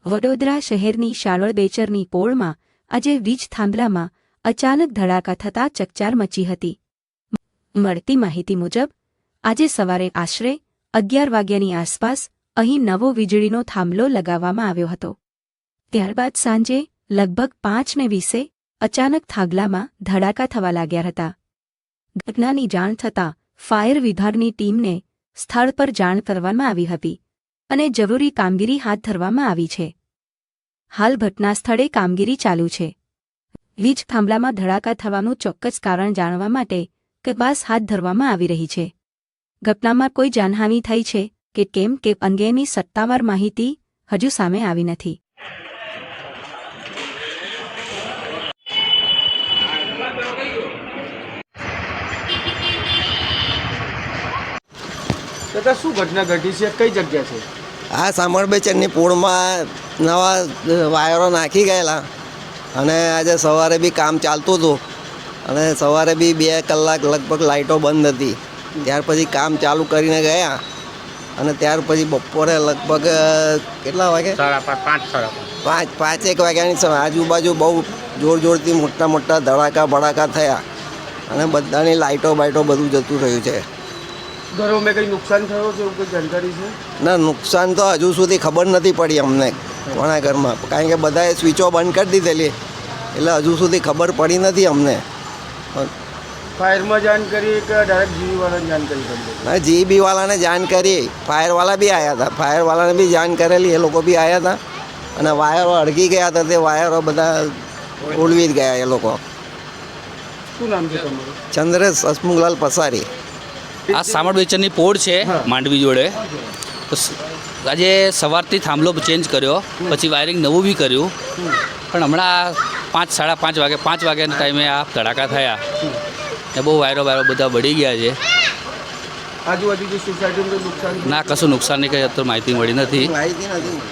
વડોદરા શહેરની શાળળ બેચરની પોળમાં આજે વીજ થાંભલામાં અચાનક ધડાકા થતાં ચકચાર મચી હતી. મળતી માહિતી મુજબ આજે સવારે આશરે 11 વાગ્યાની આસપાસ અહીં નવો વીજળીનો થાંભલો લગાવવામાં આવ્યો હતો. ત્યારબાદ સાંજે લગભગ 5:20 અચાનક થાંભલામાં ધડાકા થવા લાગ્યા હતા. ઘટનાની જાણ થતાં ફાયર વિભાગની ટીમને સ્થળ પર જાણ કરવામાં આવી હતી અને જરૂરી કામગીરી હાથ ધરવામાં આવી છે. હાલ ઘટના સ્થળે કામગીરી ચાલુ છે. વીજ થાંભલામાં ધડાકા થવાનું ચોક્કસ કારણ જાણવા માટે તપાસ હાથ ધરવામાં આવી રહી છે. ઘટનામાં કોઈ જાનહાનિ થઈ છે કે કેમ કે અંગેની સત્તાવાર માહિતી હજુ સામે આવી નથી. દાદા, શું ઘટના ઘટી છે? કઈ જગ્યા છે? આ શામળ બેચરની પોળમાં નવા વાયરો નાખી ગયેલા અને આજે સવારે બી કામ ચાલતું હતું અને સવારે બી 2 કલાક લગભગ લાઇટો બંધ હતી. ત્યાર પછી કામ ચાલુ કરીને ગયા અને ત્યાર પછી બપોરે લગભગ કેટલા વાગે? 5:30 વાગ્યાની આજુબાજુ બહુ જોરથી મોટા ધડાકા ભડાકા થયા અને બધાની લાઇટો બાઇટો બધું જતું રહ્યું છે. ઘરોમાં કંઈ નુકસાન થયો છે એવું કોઈ જાણકારી છે? ના, નુકસાન તો હજુ સુધી ખબર નથી પડી અમને કોના ઘરમાં, કારણ કે બધાએ સ્વિચો બંધ કરી દીધેલી એટલે હજુ સુધી ખબર પડી નથી અમને. ફાયરમાં જાણ કરી કે ડાયરેક્ટ જીબીવાળાને જાણકારી કરી? ના, જીબીવાળાને જાણ કરી, ફાયરવાળા બી આવ્યા હતા, ફાયરવાળાને બી જાણ કરેલી, એ લોકો બી આવ્યા હતા અને વાયરો અડગી ગયા હતા, તે વાયરો બધા ઉડવી જ ગયા એ લોકો. શું નામ છે તમારું? ચંદ્રેશ હસમુખલાલ પસારી. આ શામળ બેચરની પોળ છે માંડવી જોડે. આજે સવારથી થાંભલો ચેન્જ કર્યો, પછી વાયરિંગ નવું બી કર્યું, પણ હમણાં 5-5:30 વાગે 5 વાગ્યાના ટાઈમે આ ધડાકા થયા ને બહુ વાયરો બધા બળી ગયા છે. આજુબાજુ સોસાયટીનું નુકસાન? ના, કશું નુકસાન નહીં, કંઈ અત્યારે માહિતી મળી નથી.